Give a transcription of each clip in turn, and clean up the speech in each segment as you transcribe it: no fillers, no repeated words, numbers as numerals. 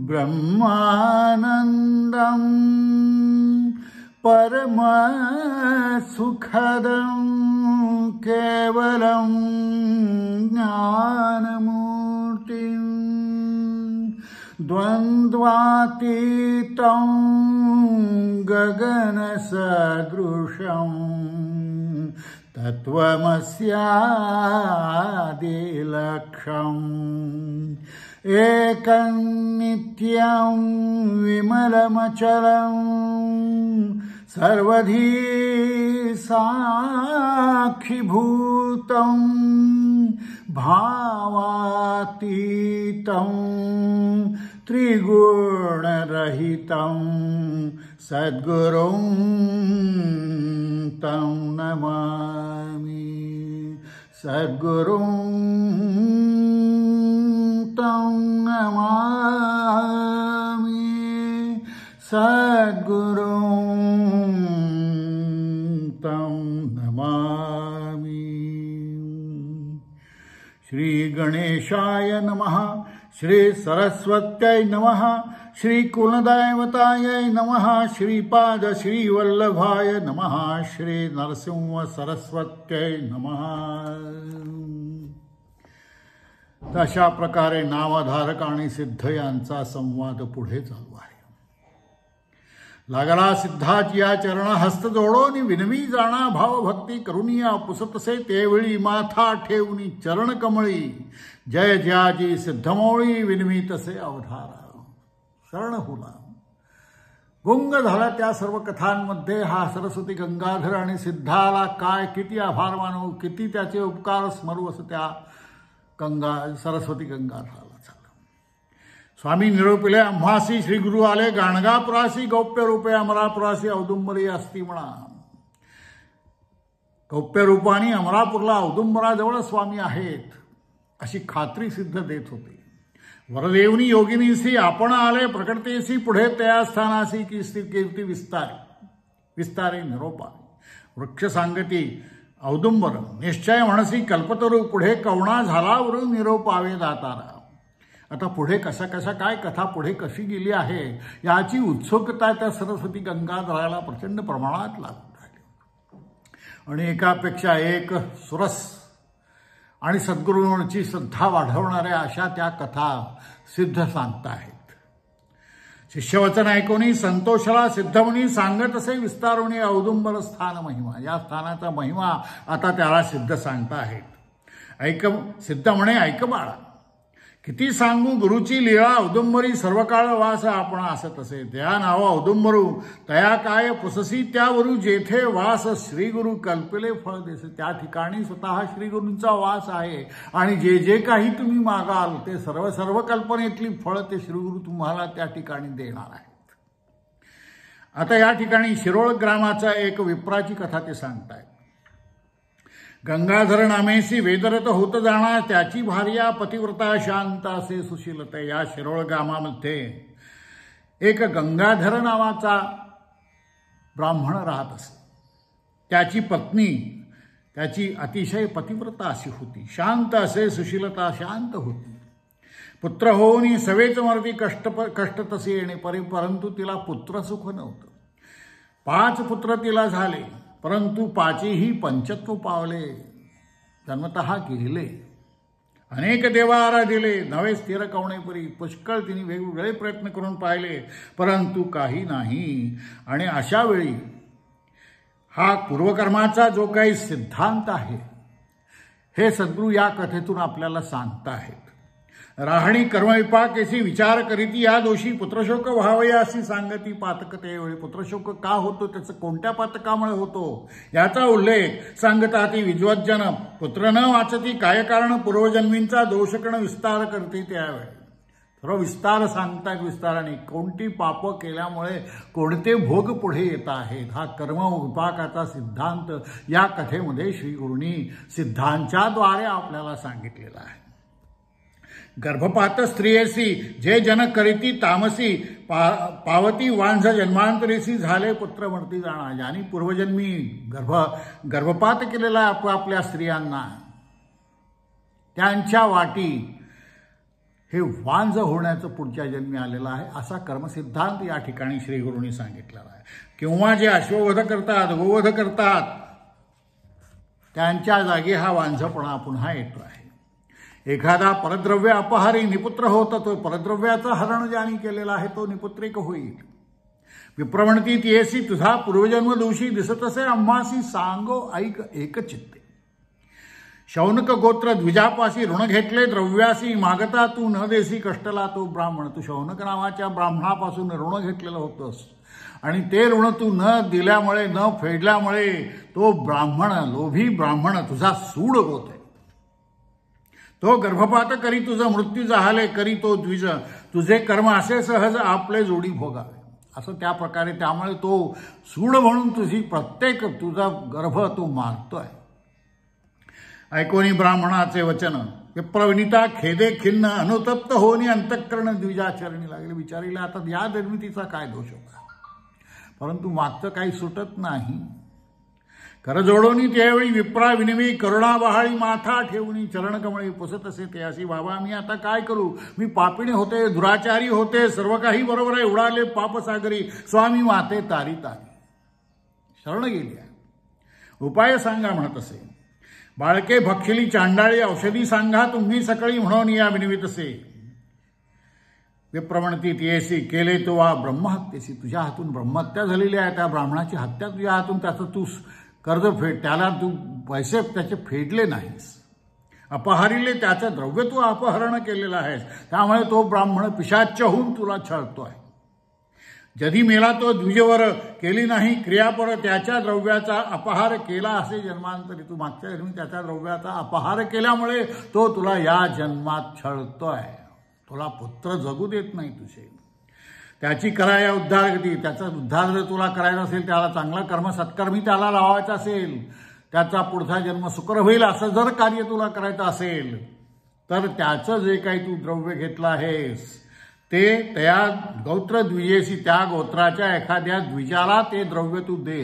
ब्रह्मानन्दं परमसुखदं केवलं ज्ञानमूर्तिं द्वन्द्वातीतं गगनसदृशं तत्त्वमस्यादिलक्ष्यम् एकं नित्यं विमलमचलं सर्वधी साक्षिभूतं भावातीतं त्रिगुणरहितं सद्गुरुं तं नमामि सद्गुरुं तं नमामि सद्गुरुं तं नमामि। श्री गणेशाय नमः, श्री सरस्वत्यै नमः, श्री कुलदैवतायै नमः, श्रीपाद श्रीवल्लभाय नमः, श्री नरसिंह सरस्वत्यै नमः। अशा प्रकारे नामधारक आणि सिद्ध यांचा संवाद पुढे चालू आहे। लागला सिद्धाची या चरण हस्त जोडोनी विनवी जाणा भाव भक्ती करुनिया पुसतसे तेवेळी माथा ठेवणी चरण कमळी जय ज्याजी सिद्धमोळी विनवी तसे अवधारा शरण हुला। गुंग झाला त्या सर्व कथांमध्ये हा सरस्वती गंगाधर आणि सिद्धाला काय किती आभार मानू, किती त्याचे उपकार स्मरू असं त्या सरस्वती गंगाधराला झालं। स्वामी निरोपिले आम्हासी श्री गुरु आले गाणगापुरासी गौप्य रूपे अमरापुरासी औदुंबरी असती म्हणा। गौप्य रूपाने अमरापूरला औदुंबराजवळ स्वामी आहेत अशी खात्री सिद्ध देत होते। वरदेवनी योगिनीसी आपण आले प्रकटतेसी पुढे त्या स्थानासी कीर्ती विस्तारे निरोपा वृक्ष सांगती औदुंबर निश्चय म्हणसी कल्पतरू पुढे कवणा झालावरून निरोपावे दातारा। आता पुढे कशा काय कथा पुढे कशी गेली आहे याची उत्सुकता त्या सरस्वती गंगाधराला प्रचंड प्रमाणात लागून राहिली आणि एकापेक्षा एक सुरस आणि सद्गुरूंची श्रद्धा वाढवणाऱ्या अशा त्या कथा सिद्ध सांगताहेत। शिष्यवचन ऐकोनी संतोषला सिद्धमुनी सांगत असे विस्तारुणी औदुंबर स्थान महिमा। या स्थानाचा महिमा आता त्याला सिद्ध सांगताहेत। ऐक सिद्ध म्हणे ऐक बाळा, किती सांगू गुरुची लीळा औदुंबरी सर्व काळ वास आपण असत असे। त्या नाव औदुंबरू तया काय पुससी त्यावरू जेथे वास श्री गुरु कल्पिले फळ देसे। त्या ठिकाणी स्वतः श्री गुरूंचा वास आहे आणि जे जे काही तुम्ही मागाल ते सर्व कल्पनेतली फळ ते श्री गुरु तुम्हाला त्या ठिकाणी देणार आहेत। आता या ठिकाणी शिरोळ ग्रामाचा एक विप्राची कथा ते सांगतायत। गंगाधर नामेसी वेदरत होत जाणार त्याची भार्या पतिव्रता शांत असे सुशीलता। या शिरोळ गावामध्ये एक गंगाधर नावाचा ब्राह्मण राहत असे। त्याची पत्नी त्याची अतिशय पतिव्रता अशी होती, शांत असे सुशीलता शांत होती। पुत्र होऊन सवेच मरती कष्ट तसे येणे परंतु तिला पुत्रसुख नव्हतं। 5 पुत्र तिला झाले परंतु 5ही पंचत्व पावले जन्मतः गेले। अनेक देवा आराधिले नवे स्थिर कवणेपरी पुष्कळ तिने वेगवेगळे प्रयत्न करून पाहिले परंतु काही नाही। आणि अशा वेळी हा पूर्वकर्माचा जो काही सिद्धांत आहे हे सद्गुरू या कथेतून आपल्याला सांगताहेत। राहणी कर्मविपाकेसी विचार करीती या दोषी पुत्रशोक व्हावया अशी सांगती पातक। त्यावेळी पुत्रशोक का होतो, त्याचं कोणत्या पातकामुळे होतो याचा उल्लेख सांगताती। विद्वज्जन पुत्र न वाचती काय कारण पूर्वजन्मींचा दोषकण विस्तार करते। त्यावेळी सर्व विस्तार सांगतात। विस्ताराने कोणती पाप केल्यामुळे कोणते भोग पुढे येत आहेत हा कर्म विपाकाचा सिद्धांत या कथेमध्ये श्री गुरूंनी सिद्धांच्या द्वारे आपल्याला सांगितलेला आहे। गर्भपात स्त्रियेसी जे जन करीती तामसी पावती वांझ जन्मांतरेसी झाले पुत्र मरती जाणा. ज्यांनी पूर्वजन्मी गर्भपात केलेला आपल्या स्त्रियांना त्यांच्या वाटी हे वांझ होण्याचं पुढच्या जन्मी आलेलं आहे असा कर्मसिद्धांत या ठिकाणी श्री गुरूंनी सांगितलेला आहे. किंवा जे अश्ववध करतात गोवध करतात त्यांच्या जागी हा वांझपणा पुन्हा येतो आहे. एखादा परद्रव्य अपहारी निपुत्र होता तो परद्रव्याचं हरण ज्याने केलेला आहे तो निपुत्रिक होईल. विप्रवणती तियेसी तुझा पूर्वजन्म दोषी दिसत असे आम्हासी सांगो ऐक एकचित्ते. शौनक गोत्र द्विजापासी ऋण घेतले द्रव्यासी मागता तू न देसी कष्टला तो ब्राह्मण. तू शौनक नावाच्या ब्राह्मणापासून ऋण घेतलेलं होतंस आणि ते ऋण तू न दिल्यामुळे न फेडल्यामुळे तो ब्राह्मण लोभी ब्राह्मण तुझा सूड होत आहे. तो गर्भपात करी तुझा मृत्यू जाहले करी तो द्विज तुझे कर्म असे सहज आपले जोडी भोगावे. असं त्या प्रकारे त्यामुळे तो सूड म्हणून तुझी प्रत्येक तुझा गर्भ तो मारतोय. ऐकोनी ब्राह्मणाचे वचन विप्रविनीता खेदे खिन्न अनुतप्त होनी अंतःकरण द्विजाचरणी लागले. विचारीला आता या निर्मितीचा काय दोष होता परंतु मागचं काही सुटत नाही. करजोडोनी त्यावेळी विप्रा विनवी करुणा बहाळी माथा ठेवणी चरणकमळी पुसत असे ते अशी. बाबा मी आता काय करू, मी पापिणे होते दुराचारी होते सर्व काही बरोबर आहे उडाले पापसागरी स्वामी माते तारी तारी. शरण गेली उपाय सांगा म्हणत असे. बाळके भक्षिली चांडाळी औषधी सांगा तुम्ही सकाळी म्हणून या विनवीत असे. विप्रवणती तियेसी केले तो वा ब्रह्महत्येसी. तुझ्या हातून ब्रह्महत्या झालेली आहे त्या ब्राह्मणाची हत्या तुझ्या हातून त्याचं तू कर्ज फेड त्याला तू पैसे त्याचे फेडले नाहीस. अपहारीले त्याचं द्रव्य तू अपहरण केलेलं आहेस त्यामुळे तो ब्राह्मण पिशाच्य होऊन तुला छळतोय. जधी मेला तो द्विजवर केली नाही क्रियापर त्याच्या द्रव्याचा अपहार केला असे जन्मांतरी. तू मागच्या जन्मी त्याच्या द्रव्याचा अपहार केल्यामुळे तो तुला या जन्मात छळतोय. तुला पुत्र जगू देत नाही तुझे. त्याची करा या उद्धारगती. त्याचा उद्धार जर तुला करायचा असेल त्याला चांगला कर्म सत्कर्मी त्याला लावायचा असेल त्याचा पुढचा जन्म सुकर होईल असं जर कार्य तुला करायचं असेल तर त्याचं जे काही तू द्रव्य घेतलं आहेस ते त्या गोत्र द्विजेसी त्या गोत्राच्या एखाद्या द्विजाला ते द्रव्य तू दे.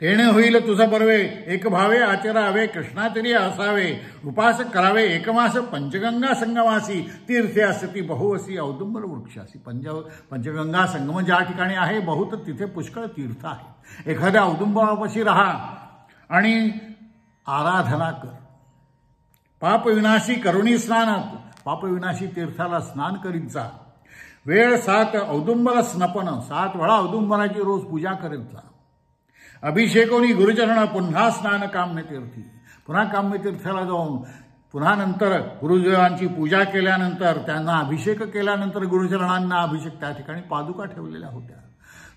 तेणे होईल तुझं बर्वे एक भावे आचरावे कृष्णातरी असावे उपास करावे एकमास पंचगंगा संगमासी तीर्थे असती बहुवसी औदुंबर वृक्षासी. पंचगंगा संगम ज्या ठिकाणी आहे बहुत तिथे पुष्कळ तीर्थ आहे. एखाद्या औदुंबरापाशी राहा आणि आराधना कर. पापविनाशी करुणी स्नानात पापविनाशी तीर्थाला स्नान करीत जा. वेळ 7 औदुंबर स्नपन 7 वेळा औदुंबराची रोज पूजा करीत जा. अभिषेकोनी गुरुचरण पुन्हा स्नान काम्य तीर्थी. पुन्हा काम्य तीर्थाला जाऊन पुन्हा नंतर गुरुदेवांची पूजा केल्यानंतर त्यांना अभिषेक केल्यानंतर गुरुचरणांना अभिषेक त्या ठिकाणी पादुका ठेवलेल्या होत्या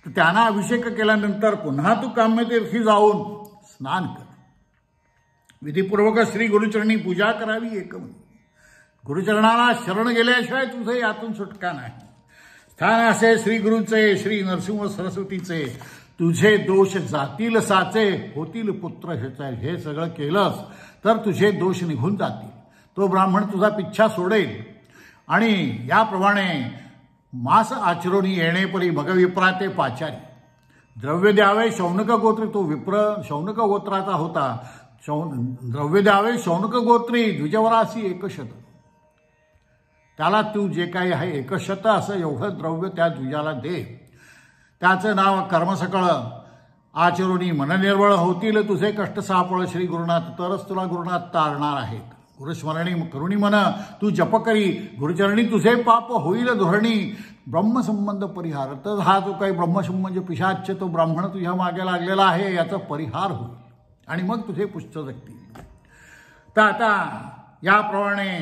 तर त्यांना अभिषेक केल्यानंतर पुन्हा तू काम्यतीर्थी जाऊन स्नान कर. विधिपूर्वक श्री गुरुचरणी पूजा करावी एकम. गुरुचरणाला शरण गेल्याशिवाय तुझे यातून सुटका नाही. स्थान असे श्री गुरुचे श्री नरसिंह सरस्वतीचे तुझे दोष जातील साचे होतील पुत्र. हे सगळं केलंस तर तुझे दोष निघून जातील. तो ब्राह्मण तुझा पिच्छा सोडेल आणि याप्रमाणे मास आचरोनी येणेपरी मग विप्राते पाचारी. द्रव्य द्यावे शौनक गोत्री. तो विप्र शौनक गोत्राचा होता. द्रव्य द्यावे शौनक गोत्री द्विजवरासी एकशत. त्याला तू जे काही आहे एकशत असं एवढं द्रव्य त्या द्विजाला दे. त्याचं नाव कर्मसकळ आचरोनी मननिर्वळ होतील तुझे कष्ट सापळ श्री गुरुनाथ. तरच तुला गुरुनाथ तारणार आहेत. गुरुस्मरणी करुणी मन तू जप करी गुरुचरणी तुझे पाप होईल धोरणी. ब्रह्मसंबंध परिहार. तर हा जो काही ब्रह्मसंबंध पिशाच्य तो ब्राह्मण तुझ्या मागे लागलेला आहे याचा परिहार होईल आणि मग तुझे पुष्ट जगतील. तर आता याप्रमाणे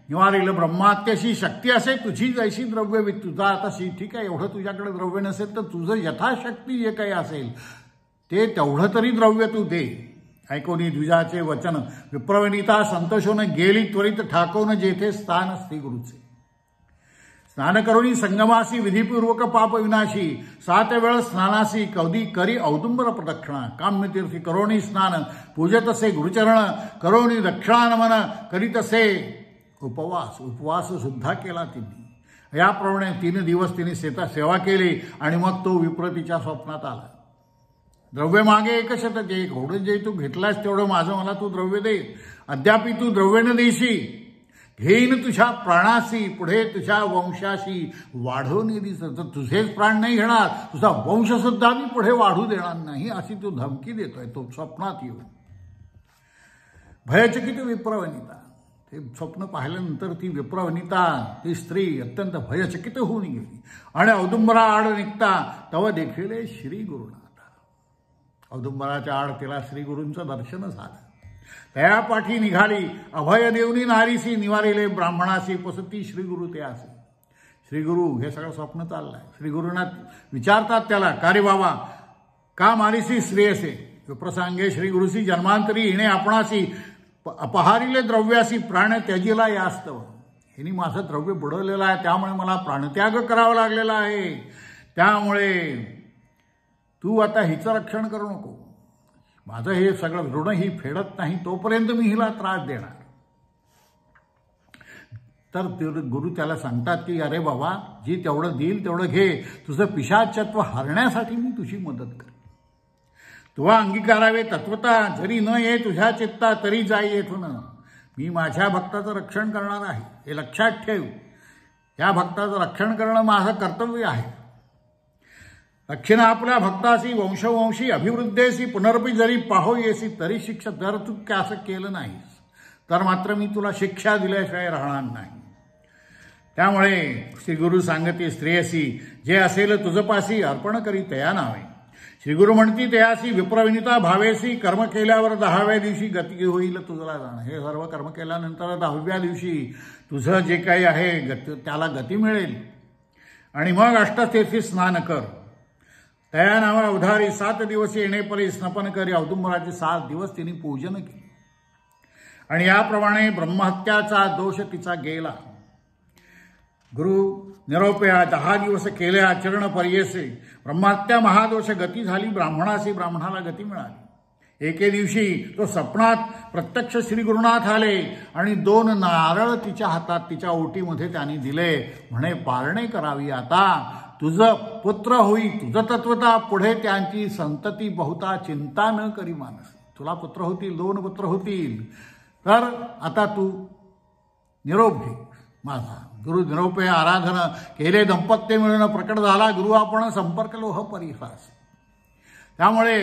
निवारील ब्रह्मात्याशी शक्ती असे तुझी जैशी द्रव्य तुझा आता ठीक आहे एवढं तुझ्याकडे द्रव्य नसेल तर तुझं यथाशक्ती जे काही असेल ते तेवढं तरी द्रव्य तू दे. ऐकोनी द्विजाचे वचन विप्रवनिता संतोषोन गेली त्वरित ठाकवून जेथे स्थान असते गुरुचे. स्नान करुणी संगमासी विधिपूर्वक पाप विनाशी 7 वेळ स्नानासी कवदी करी औदुंबर प्रदक्षिणा. काम्यतीर्थी करोणी स्नान पूजत असे गुरुचरण करोणी दक्षिणानमन करीत असे उपवास सुद्धा केला तिने. याप्रमाणे 3 दिवस तिने सेवा केली आणि मग तो विप्र तिच्या स्वप्नात आला. द्रव्य मागे 100 दे, एवढं जे तू घेतलास तेवढं माझं मला तू द्रव्य दे. अद्यापि तू द्रव्य न देशी, घेईन तुझ्या प्राणाशी, पुढे तुझ्या वंशाशी वाढवून दिस. तर तुझेच प्राण नाही घेणार, तुझा वंश सुद्धा मी पुढे वाढू देणार नाही, अशी तू धमकी देतोय तो स्वप्नात येऊन. भयचकित विप्रवनिता, ते स्वप्न पाहिल्यानंतर ती विप्रवनिता, ती स्त्री अत्यंत भयचकित होऊन गेली. आणि औदुंबरा आड निघता तव देखील श्री गुरुनाथ. औदुंबराच्या आड तिला श्री गुरूंचं दर्शन झालं. त्या पाठी निघाली अभय देवनी नारीसी, निवारिले ब्राह्मणासी पसती श्रीगुरु ते असे. श्रीगुरु हे सगळं स्वप्न चाललंय. श्रीगुरूंना विचारतात त्याला, का रे बाबा का मारिसी स्त्री असे. विप्रसांगे श्रीगुरुसी जन्मांतरी हिने आपणासी अपहारिले द्रव्यासी प्राण त्याजीला यास्तव. हिने माझं द्रव्य बुडवलेलं आहे, त्यामुळे मला प्राणत्याग करावा लागलेला आहे. त्यामुळे तू आता हिचं रक्षण करू नको. माझं हे सगळं ऋण ही फेडत नाही तोपर्यंत मी हिला त्रास देणार. तर गुरु त्याला सांगतात की अरे बाबा, जी तेवढं देईल तेवढं घे. तुझं पिशाचत्व हरण्यासाठी मी तुझी मदत करेन. तुला अंगीकारावे तत्वता, जरी न ये तुझ्या चित्ता तरी जाई येथून. मी माझ्या भक्ताचं रक्षण करणार आहे, हे लक्षात ठेव. या भक्ताचं रक्षण करणं माझं कर्तव्य आहे. दक्षिण आपल्या भक्तासी वंशवंशी अभिवृद्धेसी पुनर्पी जरी पाहो येसी तरी शिक्षा. जर तू असं केलं नाहीस तर मात्र मी तुला शिक्षा दिल्याशिवाय राहणार नाही. त्यामुळे श्री गुरु सांगते स्त्रियसी, जे असेल तुझपासी अर्पण करी तया नावे. श्रीगुरु म्हणती तयासी विप्रविनिता भावेसी, कर्म केल्यावर 10व्या दिवशी गती होईल तुझला जाणं. हे सर्व कर्म केल्यानंतर 10व्या दिवशी तुझं जे काही आहे त्याला गती मिळेल. आणि मग अष्टतीर्थी स्नान कर. तया नावा उधारी 7 दिवस येणेपरी स्नपन करी. औदुंबराचे 7 दिवस तिने पूजन केले. आणि याप्रमाणे ब्रह्महत्याचा दोष तिचा गेला. गुरु निरोप्या 10 दिवस केले आचरण पर्येसे. ब्रह्महत्या महादोष गती झाली. ब्राह्मणासी, ब्राह्मणाला गती मिळाली. एके दिवशी तो स्वप्नात प्रत्यक्ष श्री गुरुनाथ आले आणि 2 नारळ तिच्या हातात, तिच्या ओटीमध्ये त्यांनी दिले. म्हणे, पारणे करावी आता, तुझं पुत्र होई. तुझं तत्वता पुढे त्यांची संतती बहुता चिंता न करी मानस. तुला पुत्र होतील, 2 पुत्र होतील. तर आता तू निरोप घे माझा. गुरु निरोपे आराधन केले, दंपत्य मिळून प्रकट झाला. गुरु आपण संपर्क लोह परिहास. त्यामुळे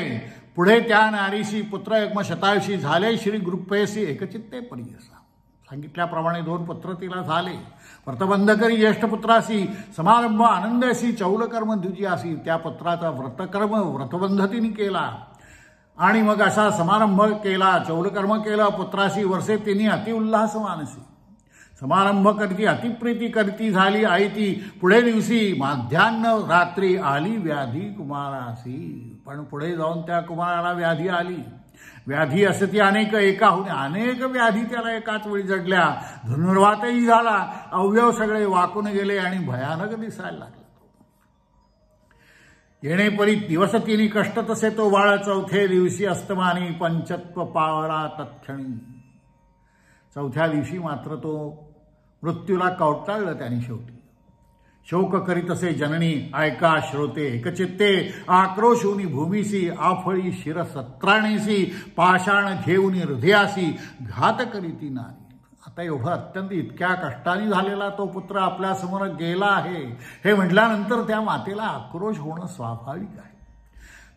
पुढे त्या नारीशी पुत्र एकम शतायुषी झाले. श्री गुरुपेशी एकचित्ते परियसा. सांगितल्याप्रमाणे 2 पुत्र तिला झाले. व्रतबंध करी ज्येष्ठ पुत्रासी, समारंभ आनंदासी, चौलकर्म द्विजीयासी. त्या पुत्राचा व्रतबंध तिने केला आणि मग असा समारंभ केला, चौलकर्म केलं. पुत्रासी वर्षे तिने अतिउल्हास मानसी. समारंभ करती, अतिप्रीती करती झाली आई ती. पुढे दिवशी माध्यान्ह रात्री आली व्याधी कुमारासी. पण पुढे जाऊन त्या कुमाराला व्याधी आली. व्याधी असं ती अनेक, एकाहून अनेक व्याधी त्याला एकाच वेळी जडल्या. धनुर्वातही झाला. अवयव सगळे वाकून गेले आणि भयानक दिसायला लागला. येणेपरी दिवस तिने कष्ट तसे तो बाळ. 4थ्या दिवशी अस्तमानी पंचत्व पावला तत्क्षणी. 4थ्या दिवशी मात्र तो मृत्यूला कवटाळलं त्याने शेवटी. शोक करीत असे जननी ऐका श्रोते एकचित्ते. आक्रोशूनी भूमीसी आफळी शिर सत्राणीसी. पाषाण घेऊनी हृदयासी घात करीती नारी. आता एवढं अत्यंत इतक्या कष्टाने झालेला तो पुत्र आपल्या समोर गेला आहे हे म्हटल्यानंतर त्या मातेला आक्रोश होणं स्वाभाविक आहे.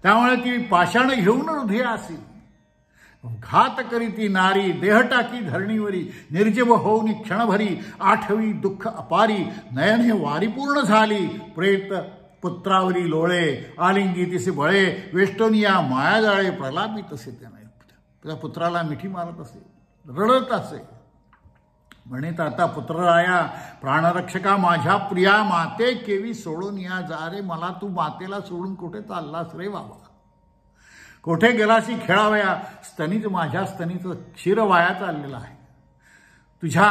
त्यामुळे ती पाषाण घेऊन हृदयासी घात करीती नारी. देह टाकी धरणीवरी निर्जीव होऊन क्षणभरी. 8वी दुःख अपारी नयने वारीपूर्ण झाली. प्रेत पुत्रावरी लोळे आलिंगी तिसे बळे. वेष्टोनिया माया जाळे प्रलापित असे. त्याने त्या पुत्राला मिठी मारत असे, रडत असे. म्हणत आता पुत्रराया प्राणरक्षका माझ्या प्रिया माते केवी सोडून या जा रे. मला तू मातेला सोडून कुठे चाललास रे बाबा. कोठे गेलासी खेळावया. स्तनीच माझ्या स्तनीचं क्षीर वाया चाललेलं आहे. तुझ्या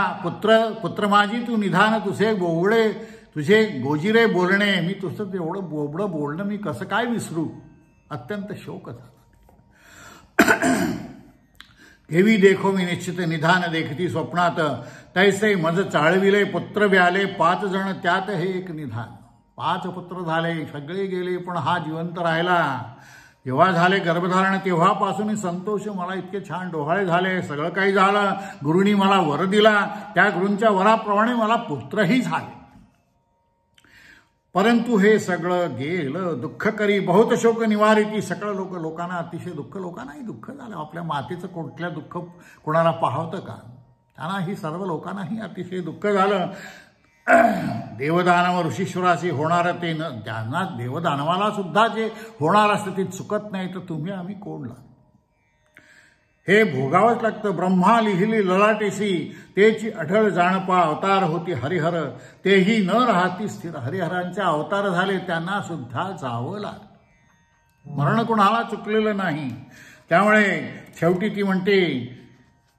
पुत्र माझी तू निधान. तुझे गोजिरे बोलणे, मी तुझं एवढं बोबडं बोलणं मी कसं काय विसरू. अत्यंत शोक झाला. एवी देखो मी निश्चित निधान देखती स्वप्नात, तैसे मज चाळविले पुत्र व्याले 5 जण त्यात हे एक निधान. 5 पुत्र झाले, सगळे गेले, पण हा जिवंत राहिला. जेव्हा झाले गर्भधारण तेव्हापासून संतोष, मला इतके छान डोहाळे झाले, सगळं काही झालं. गुरुनी मला वर दिला, त्या गुरूंच्या वराप्रमाणे मला पुत्रही झाले. परंतु हे सगळं गेलं दुःख करी बहुत शोक निवारिती. सगळं लोकांना अतिशय दुःख, लोकांनाही दुःख झालं. आपल्या मातेचं कुठल्या दुःख कोणाला पाहवतं का? त्यांनाही सर्व लोकांनाही अतिशय दुःख झालं. देवदानव ऋषीश्वराशी होणार ते न, ज्यांना देवदानवाला सुद्धा जे होणार असतं ते चुकत नाही, तर तुम्ही आम्ही कोणला? हे भोगावंच लागतं. ब्रह्मा लिहिली ललाटेशी, तेची अढळ जाणपा. अवतार होती हरिहर, तेही न राहती स्थिर. हरिहरांचे अवतार झाले, त्यांना सुद्धा जावं लागलं. मरण कुणाला चुकलेलं नाही. त्यामुळे शेवटी ती म्हणते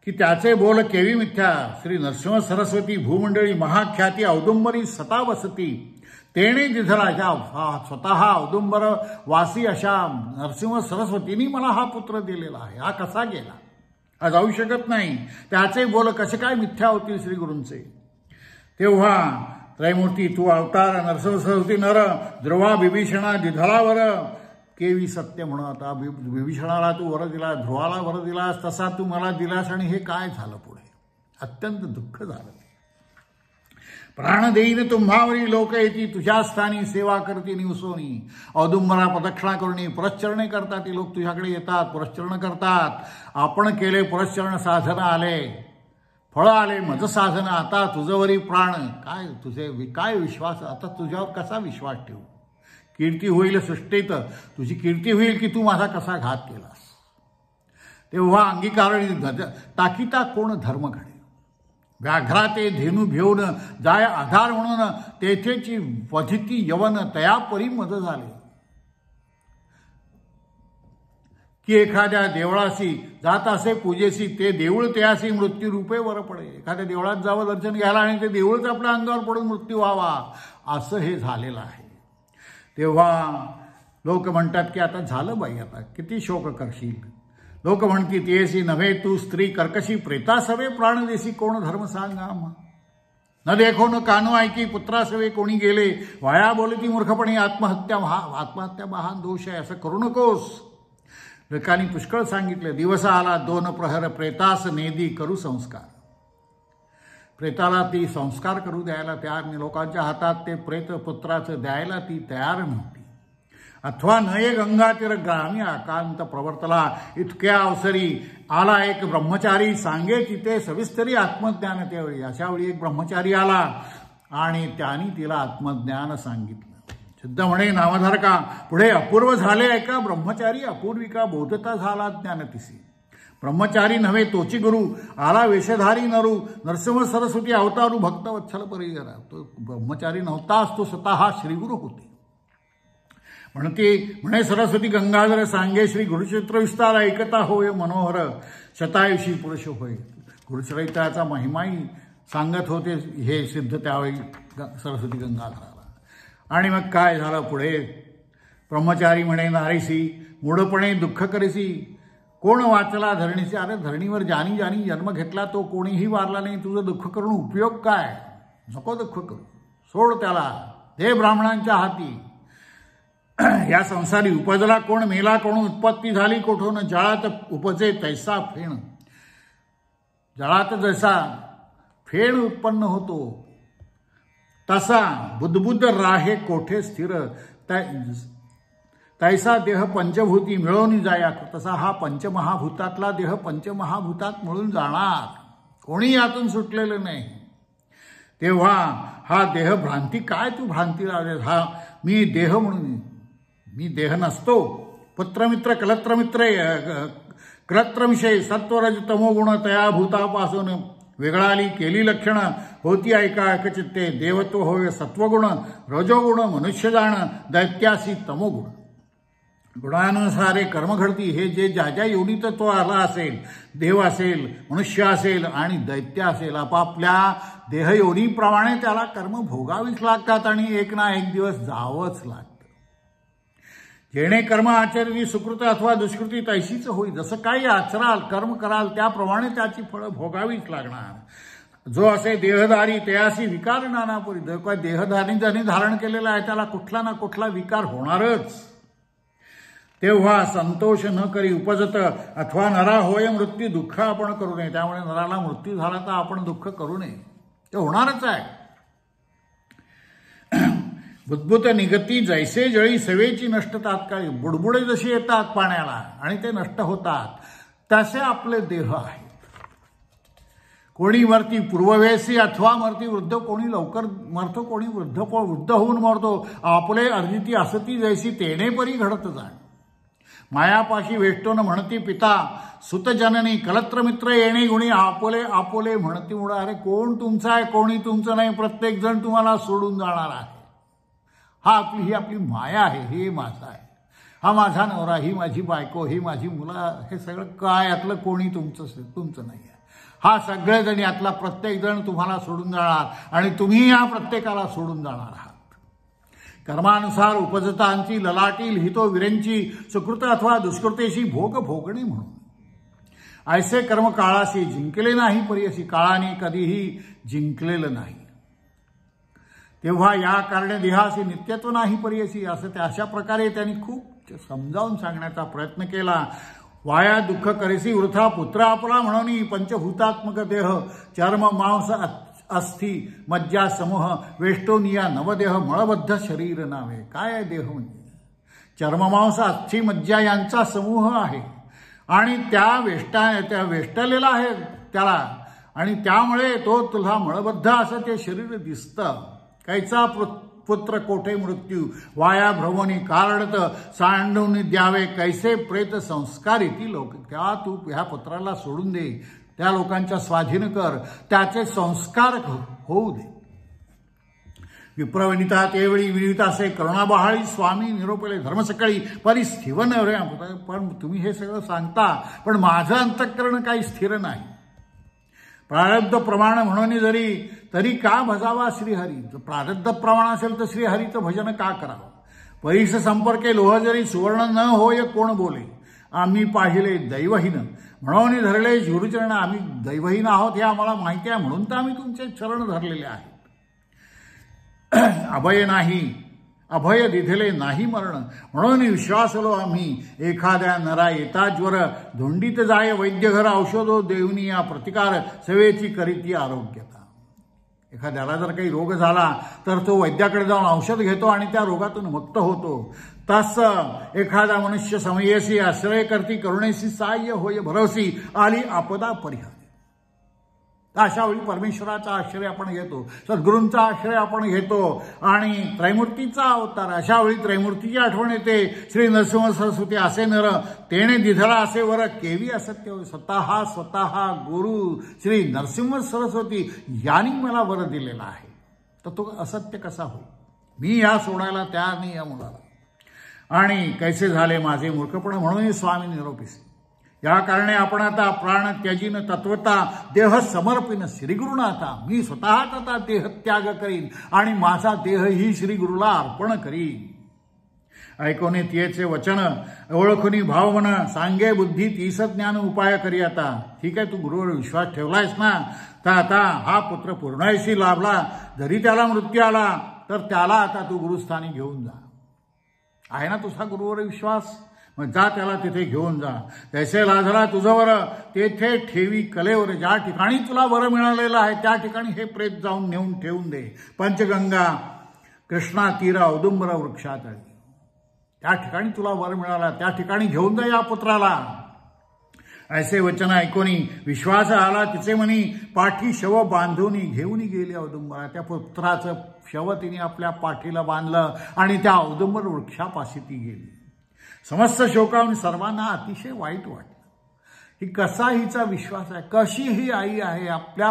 की त्याचे बोल केवी मिथ्या. श्री नरसिंह सरस्वती भूमंडळी महाख्याती औदुंबरी सता वसती. तेणे दिधराजा. स्वतः औदुंबर वासी अशा नरसिंह सरस्वतींनी मला हा पुत्र दिलेला आहे. हा कसा गेला? हा जाऊ शकत नाही. त्याचे बोल कसे काय मिथ्या होतील श्री गुरूंचे? तेव्हा त्रयमूर्ती तू अवतार नरसिंह सरस्वती नर, ध्रुवा विभीषणा दिधरावर केवी सत्य म्हणून. आता विभीषणाला तू वर दिला, ध्रुवाला वर दिलास, तसा तू मला दिलास, आणि हे काय झालं पुढे? अत्यंत दुःख झालं. प्राण देईन तुम्हावरी लोक येती, तुझ्या स्थानी सेवा करती निवसोनी. औदुंबरा प्रदक्षिणा करुणी, पुरश्चरणे करतात. ती लोक तुझ्याकडे येतात, पुरश्चरण करतात. आपण केले पुरश्चरण, साधन आले, फळ आले, मज साधन. आता तुझवरी प्राण, काय तुझे काय विश्वास? आता तुझ्यावर कसा विश्वास ठेवू? कीर्ती होईल सृष्टीत, तुझी कीर्ती होईल की तू माझा कसा घात केलास. तेव्हा अंगीकार टाकीता कोण धर्म घडे. व्याघ्रा ते धेनू घेऊन जाय आधार म्हणून, तेथेची वधिती यवन तयापरी मज झाले. की एखाद्या देवळाशी जात असे पूजेसी, ते देऊळ त्यासी मृत्यू रूपे वर पडे. एखाद्या देवळात जावं दर्शन घ्यायला, आणि ते देऊळच आपल्या अंगावर पडून मृत्यू व्हावा, असं हे झालेलं आहे. तेव्हा लोक म्हणतात की आता झालं बाई, आता किती शोक करशील. लोक म्हणतील तेसी नव्हे तू स्त्री कर्कशी, प्रेतासवे प्राण देसी कोण धर्म सांगा. न देखो न कानो ऐकी, पुत्रासवे कोणी गेले. वाया बोलती मूर्खपणी, आत्महत्या महान दोष आहे, असं करू नकोस. लोकांनी पुष्कळ सांगितले. दिवस आला 2 प्रहर, प्रेतास नेदी करू संस्कार. प्रेताला ती संस्कार करू द्यायला तयार नाही. लोकांच्या हातात ते प्रेत पुत्राचं द्यायला ती तयार नव्हती. अथवा नये गंगातीर ग्रामी आकांत प्रवर्तला. इतक्या अवसरी आला एक ब्रह्मचारी, सांगे तिथे सविस्तरी आत्मज्ञान. त्यावेळी अशावेळी एक ब्रह्मचारी आला आणि त्यांनी तिला आत्मज्ञान सांगितलं. सिद्ध म्हणे नामधारका, पुढे अपूर्व झाले ऐका. ब्रह्मचारी अपूर्विका बोधता झाला ज्ञानतिसी. ब्रह्मचारी नव्हे तोची गुरु, आला वेशधारी नरू. नरसिंह सरस्वती अवतारू भक्त वत्सल परिजरा. तो ब्रह्मचारी नव्हताच, तो स्वतः श्रीगुरु होते. म्हणे सरस्वती गंगाधर, सांगे श्री गुरुचरित्र विस्तार. ऐकता होय मनोहर, शतायुषी पुरुष होय. गुरुचरित्राचा महिमाही सांगत होते हे सिद्ध त्यावेळी सरस्वती गंगाधराला. आणि मग काय झालं पुढे? ब्रह्मचारी म्हणे नारीसी, मूढपणे दुःख करीसी. कोण वाचला धरणीचे? अरे धरणीवर ज्यानी ज्यानी जन्म घेतला तो कोणीही वारला नाही. तुझं दुःख करून उपयोग काय? नको दुःख करू, सोड त्याला, दे ब्राह्मणांच्या हाती. या संसारी उपजला कोण, मेला कोण, उत्पत्ती झाली कोठून. जळात उपजे तैसा फेण. जळात जैसा फेण उत्पन्न होतो, तसा बुद्बुद्ध राहे कोठे स्थिर. तैसा देह पंचभूती मिळवून जाया. तसा हा पंचमहाभूतातला देह पंचमहाभूतात मिळून जाणार. कोणी यातून सुटलेलं नाही. तेव्हा हा देह भ्रांती काय? तू भ्रांती लावले. हा मी देह म्हणून, मी देह नसतो. पुत्रमित्र कलत्रमित्र क्रत्रविषय सत्वरज तमोगुण तया भूतापासून वेगळाली केली लक्षणं. होती ऐका एकचित्ते देवत्व होय सत्वगुण. रजोगुण मनुष्य जाण, दैत्यासी तमोगुण. गुणानुसारे कर्म घडती. हे जे ज्या ज्या योनीत तो आला असेल, देव असेल, मनुष्य असेल आणि दैत्य असेल, आपापल्या देहयोनीप्रमाणे त्याला कर्म भोगावीच लागतात आणि एक ना एक दिवस जावंच लागतं. जेणे कर्म आचरली सुकृत अथवा दुष्कृती तैशीच होई. जसं काही आचराल कर्म कराल त्याप्रमाणे त्याची फळं भोगावीच लागणार. जो असे देहधारी त्याशी विकार नानापुरी. जो काय देहधारी ज्यांनी धारण केलेला आहे त्याला कुठला ना कुठला विकार होणारच. तेव्हा संतोष न करी उपजत अथवा नरा होय मृत्यू. दुःख आपण करू नये. त्यामुळे नराला मृत्यू झाला तर आपण दुःख करू नये. ते होणारच आहे. बुद्बुत निगती जैसे जळी सवेची नष्ट तात्काळी. बुडबुडे जशी येतात पाण्याला आणि ते नष्ट होतात तसे आपले देह आहेत. कोणी मरती पूर्ववेसी अथवा मरती वृद्ध. कोणी लवकर मरतो, कोणी वृद्ध होऊन मरतो. आपले अर्जिती असती जैसी तेने परी घडत जाण. मायापाशी वेष्टोन म्हणती पिता सुतजननी कलत्र मित्र येणे गुणी. आपोले आपोले म्हणती मुळा. अरे कोण तुमचं आहे कोणी तुमचं नाही. प्रत्येक जण तुम्हाला सोडून जाणार आहे. ही आपली माया आहे. हे माझं आहे, हा माझा नवरा, ही माझी बायको, ही माझी मुलं. हे सगळं काय यातलं कोणी तुमचं नाही आहे. हा सगळेजण यातला प्रत्येक जण तुम्हाला सोडून जाणार आणि तुम्ही या प्रत्येकाला सोडून जाणार आहात. कर्मानुसार उपजतांची ललाटी लिहितो विरेंची. सुकृत अथवा दुष्कृतेशी भोग भोगणे म्हणून. ऐसे कर्म काळाशी जिंकले नाही परी. अशी काळाने कधीही जिंकलेलं नाही. तेव्हा या कारणे देहाशी नित्यत्व नाही परी अशी. असं अशा प्रकारे त्यांनी खूप समजावून सांगण्याचा प्रयत्न केला. वाया दुःख करेसी वृथा पुत्र आपला म्हणून. पंचभूतात्मक देह चर्म मांस अस्थि मज्जा समूह वेष्टोनिया नवदेह मळबद्ध शरीर नावे. काय आहे देह म्हणजे? चर्ममांस अस्थि मज्जा यांचा समूह आहे आणि त्या वेष्टलेला आहे त्याला आणि त्यामुळे तो तुला मळबद्ध असं ते शरीर दिसतं. कैचा पुत्र कोठे मृत्यू वाया भ्रमणी कारडत सांडून द्यावे. कैसे प्रेत संस्कार येतील लोक. त्या तू ह्या पुत्राला सोडून दे. त्या लोकांच्या स्वाधीन कर. त्याचे संस्कार होऊ दे. विप्रवनिता तेवेळी विनित असे करुणाबहाळी स्वामी निरोपले धर्मसकाळी परिस्थिवन. पण तुम्ही हे सगळं सांगता पण माझं अंतःकरण काही स्थिर नाही. प्रारब्ध प्रमाण म्हणून तरी का भजावा श्रीहरी. जर प्रारब्ध प्रमाण असेल तर श्रीहरीचं भजन का करावं. परिस संपर्के लोह जरी सुवर्ण न होय कोण बोले. आम्ही पाहिले दैवहीन म्हणून धरले गुरुचरण. आम्ही दैवहीन आहोत हे आम्हाला माहिती आहे म्हणून तर आम्ही तुमचे चरण धरलेले आहेत. अभय नाही अभय दिधले नाही मरण म्हणून विश्वासलो आम्ही. एखाद्या नरा येता ज्वर धुंडीत जाय वैद्य घर औषधो देवनी या प्रतिकार सेवेची करीती आरोग्यता. एखाद्याला जर काही रोग झाला तर तो वैद्याकडे जाऊन औषध घेतो आणि त्या रोगातून मुक्त होतो. तसं एखादा मनुष्य समयेशी आश्रय करती करुणेशी साह्य होय भरवसी आली आपदा परिहार. अशा वेळी परमेश्वराचा आश्रय आपण घेतो, सद्गुरूंचा आश्रय आपण घेतो आणि त्रैमूर्तीचा अवतार. अशा वेळी त्रैमूर्तीची आठवण येते. श्री नरसिंह सरस्वती असे नर तेणे दिधला असे वर केवी असत्य होय. स्वतः गुरु श्री नरसिंह सरस्वती यांनी मला वर दिलेला आहे तर तो असत्य कसा होईल. मी या सोडायला तयार नाही या मुलाला. आणि कैसे झाले माझे मूर्खपण म्हणून स्वामी निरोपिसे. या कारणे आपण आता प्राण त्याजीन तत्वता देह समर्पिन श्रीगुरुनाथा. मी स्वतःच आता देहत्याग करीन आणि माझा देहही श्रीगुरुला अर्पण करीन. ऐकोने तियेचे वचन ओळखुनी भावमन सांगे बुद्धी तीस ज्ञान उपाय करी. आता ठीक आहे, तू गुरुवर विश्वास ठेवलायस ना, तर आता हा पुत्र पूर्णायशी लाभला. जरी त्याला मृत्यू आला तर त्याला आता तू गुरुस्थानी घेऊन जा. आहे ना तुझा गुरुवर विश्वास, मग जा त्याला तिथे घेऊन जा. तैसे लाजरा तुझं तेथे ठेवी कलेवर. ज्या ठिकाणी तुला वर मिळालेलं आहे त्या ठिकाणी हे प्रेत जाऊन नेऊन ठेवून दे. पंचगंगा कृष्णा तीर औदुंबर वृक्षातळी. त्या ठिकाणी तुला वर मिळाला त्या ठिकाणी घेऊन जा या पुत्राला. ऐसे वचन ऐकोनी विश्वास आला तिचे मनी. पाठी शव बांधून घेऊन गेली औदुंबरा. त्या पुत्राचं शव तिने आपल्या पाठीला बांधलं आणि त्या औदुंबर वृक्षापाशी ती गेली. समस्त शोकावून सर्वांना अतिशय वाईट वाटलं. ही कसा हिचा विश्वास आहे, कशी ही आई आहे. आपल्या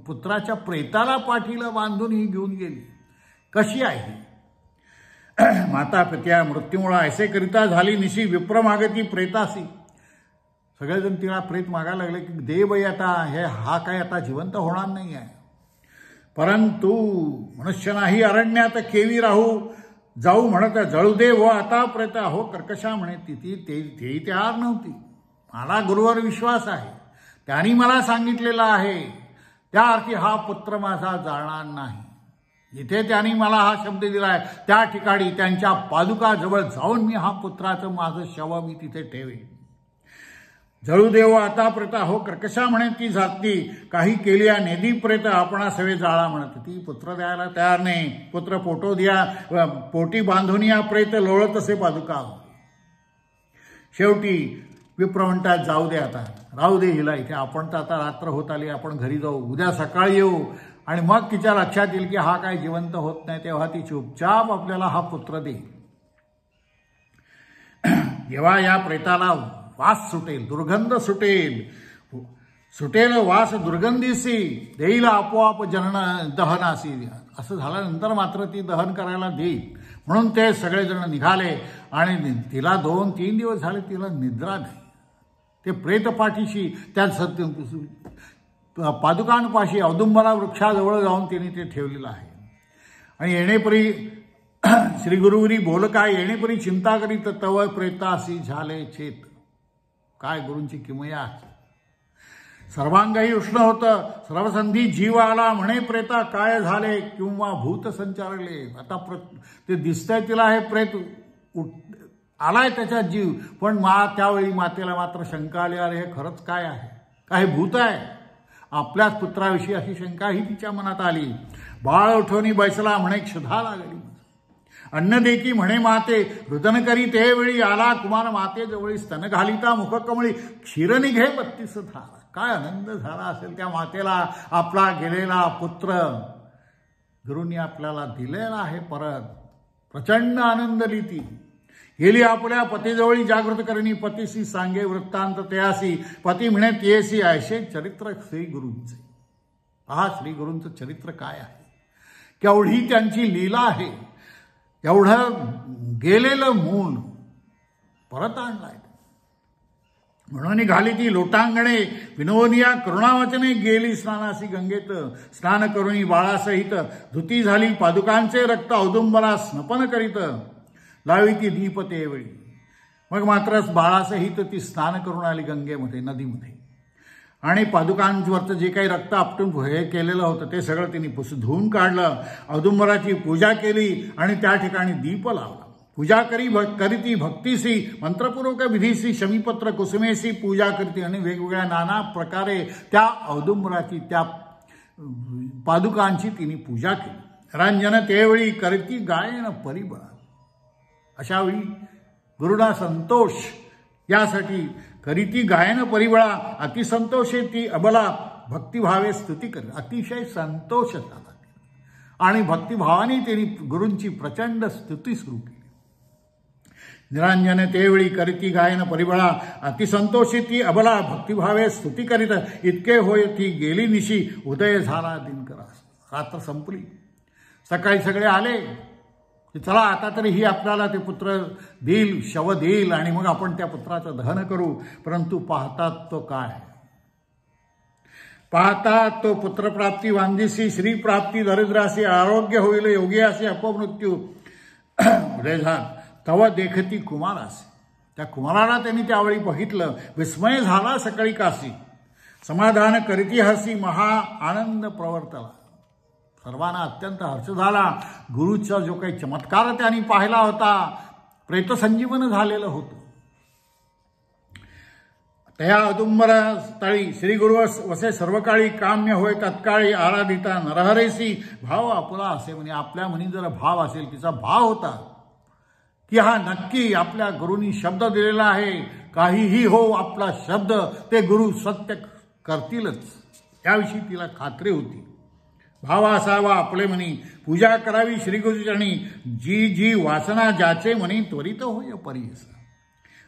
पुत्राच्या प्रेताला पाठीला बांधून ही घेऊन गेली. कशी आहे ही. माता पित्या मृत्यूमुळा ऐसे करिता झाली निशी. विप्र मागती प्रेतासी. सगळेजण तिला प्रेत मागायला लागले की दे बाई आता, हा काय आता जिवंत होणार नाही आहे. परंतु मनुष्य नाही अरण्यात केवी राहू. जाऊ म्हणत जळू दे व आता प्रेत हो कर्कशा म्हणे तेही तयार नव्हती. मला गुरुवर विश्वास आहे, त्यांनी मला सांगितलेलं आहे त्या अर्थी हा पुत्र माझा जाणार नाही. जिथे त्यांनी मला हा शब्द दिलाय त्या ठिकाणी त्यांच्या पादुकाजवळ जाऊन मी हा पुत्राचं माझं शव मी तिथे ठेवेन. जळू देव आता प्रेता हो कर्कशा म्हणे ती जाती काही केली या नेदी प्रेत आपणा सवे जाळा म्हणत. ती पुत्र द्यायला तयार नाही. पुत्र पोटी बांधून या प्रेत लोळत असे पादुका. शेवटी विप्र म्हणतात जाऊ दे आता, राहू दे हिला इथे, आपण तर आता रात्र होत आली, आपण घरी जाऊ, उद्या सकाळी येऊ आणि मग तिच्या लक्षात येईल की हा काय जिवंत होत नाही, तेव्हा ती चुपचाप आपल्याला हा पुत्र देईल. जेव्हा या प्रेताला वास सुटेल, दुर्गंध सुटेल वास दुर्गंधीसी देईल आपोआप दहनासी. असं झाल्यानंतर मात्र ती दहन करायला देईल. म्हणून ते सगळेजण निघाले आणि तिला 2-3 दिवस झाले तिला निद्रा नाही. ते प्रेतपाठीशी त्या पादुकांपाशी औदुंबरा वृक्षाजवळ जाऊन तिने ते ठेवलेलं आहे. आणि येणेपरी श्री गुरुवरी बोल काय येणेपरी चिंता करीत तव प्रेतासी झाले चेत. काय गुरूंची किमया. सर्वांगही उष्ण होतं, सर्वसंधी जीव आला म्हणे प्रेता काय झाले किंवा भूत संचारले. आता ते दिसतंय तिला हे प्रेत आलाय त्याच्यात जीव, पण त्यावेळी मातेला मात्र शंका आली, अरे हे खरंच काय आहे, काय भूत आहे. आपल्याच पुत्राविषयी अशी शंकाही तिच्या मनात आली. बाळ उठवणी बैसला म्हणे क्षुधा लागली. अन्न देखी म्हणे माते रुदन करी तेवेळी आला कुमार माते जवळी स्तन घालिता मुख कमळी क्षीर निघे 32 धारा. काय आनंद झाला असेल त्या मातेला, आपला गेलेला पुत्र गुरूंनी आपल्याला दिलेला आहे परत. प्रचंड आनंदली ती. गेली आपल्या पतीजवळी जागृत करणी पतीशी सांगे वृत्तांत त्यासी पती म्हणत येसी. असे चरित्र श्री गुरूंचे. पहा श्री गुरूंचं चरित्र काय आहे, केवढी त्यांची लीला आहे. एवढं गेलेलं मूल परत आणलाय. म्हणून घाली ती लोटांगणे विनोनिया करुणावचने गेली स्नानासी गंगेत. स्नान करुणी बाळासहित धुती झाली पादुकांचे रक्त औदुंबरा स्नपन करीत. लावी ती दीप तेवेळी. मग मात्र बाळासहित ती स्नान करून आली गंगेमध्ये, नदीमध्ये. आणि पादुकांवरचं जे काही रक्त आपटून हे केलेलं होतं ते सगळं तिने धुवून काढलं. औदुंबराची पूजा केली आणि त्या ठिकाणी दीप लावला. पूजा करीती भक्तीसी मंत्रपूर्वक विधीसी शमीपत्र कुसुमेसी पूजा करती. आणि वेगवेगळ्या नाना प्रकारे त्या औदुंबराची त्या पादुकांची तिने पूजा केली. रंजन तेवेळी करती गायन परिबळा. अशावेळी गुरुना संतोष यासाठी करीती गायन परिबळा अतिसंतोषे ती अबला भक्तिभावे स्तुती कर. अतिशय संतोष झाला आणि भक्तिभावाने त्यांनी गुरूंची प्रचंड स्तुती सुरू केली. निरांजन तेवेळी करीती गायन परिबळा अतिसंतोषी ती अबला भक्तिभावे स्तुती करीत. इतके होय ती गेली निशी उदय झाला दिनकरा. रात्र संपली. सकाळी सगळे आले की चला आता तरी ही आपल्याला ते पुत्र देईल, शव देईल आणि मग आपण त्या पुत्राचं दहन करू. परंतु पाहतात तो काय, पाहतात तो पुत्रप्राप्ती वांदिसी श्रीप्राप्ती दरिद्रासी आरोग्य होईल योगियासी अपमृत्यू उदय झाला. तव देखती कुमारासी. त्या कुमाराला त्यांनी त्यावेळी बघितलं. विस्मय झाला सकाळी काशी. समाधान करीती हसी महा आनंद प्रवर्तला. सर्वांना अत्यंत हर्ष झाला. गुरुचा जो काही चमत्कार त्यांनी पाहिला होता, प्रेतसंजीवन झालेलं होतं. तया औदुंबर स्थळी श्री गुरु वसे सर्वकाळी काम्य होय तत्काळी आराधिता नरहरेसी भाव आपुला असे. म्हणजे आपल्या मनी जर भाव असेल, तिचा भाव होता की हा नक्की आपल्या गुरूंनी शब्द दिलेला आहे, काहीही हो आपला शब्द ते गुरु सत्य करतीलच, याविषयी तिला खात्री होती. भाव असावा आपले म्हणी पूजा करावी श्रीगुरुचरणी. जी जी वासना ज्याचे म्हणी त्वरित होय परियस.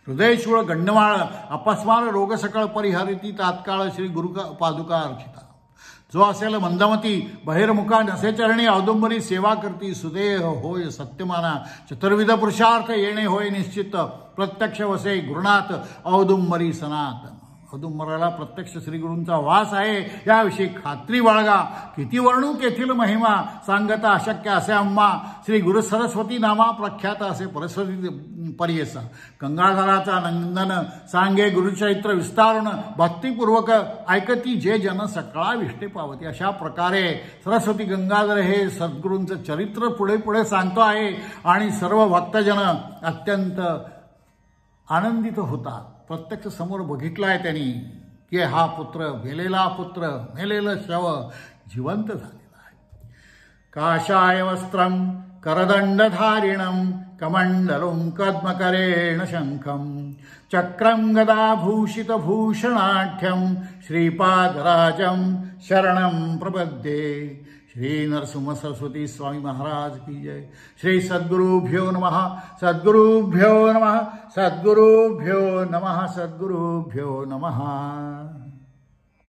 हृदयशूळ गंडमाळ अपस्मार रोग सकळ परिहरिती तात्काळ श्री गुरु पादुका अर्चिता. जो असेल मंदमती बहिर्मुखा नसे चरणी औदुंबरी सेवा करती. सुदेह होय सत्यमाना चतुर्विध पुरुषार्थ येणे होय निश्चित. प्रत्यक्ष वसे गुरुनाथ औदुंबरी सनातन. औदुंबराला प्रत्यक्ष श्रीगुरूंचा वास आहे याविषयी खात्री बाळगा. किती वर्णू तेथील महिमा, सांगता अशक्य असे आम्हा. श्री गुरु सरस्वती नामा प्रख्यात असे परस्वती पर्येसा. गंगाधराचा नंदन सांगे गुरुचरित्र विस्तारण, भक्तिपूर्वक ऐकती जे जन सकळा विष्टे पावती. अशा प्रकारे सरस्वती गंगाधर हे सद्गुरूंचं चरित्र पुढे पुढे सांगतो आहे आणि सर्व भक्तजन अत्यंत आनंदित होतात. प्रत्यक्ष समोर बघितलाय त्यांनी की हा पुत्र, मेलेलं शव जिवंत झालेला आहे. काषाय वस्त्रम करदंडधारिणं कमंडलुं कद्मकरेण शंखं चक्रं गदाभूषितभूषणाढ्यं श्रीपादराजं शरणं प्रपद्ये. श्री नरसिंह सरस्वती स्वामी महाराज की जय. श्री सद्गुरुभ्यो नमः, सद्गुरुभ्यो नमः, सद्गुरुभ्यो नमः, सद्गुरुभ्यो नमः.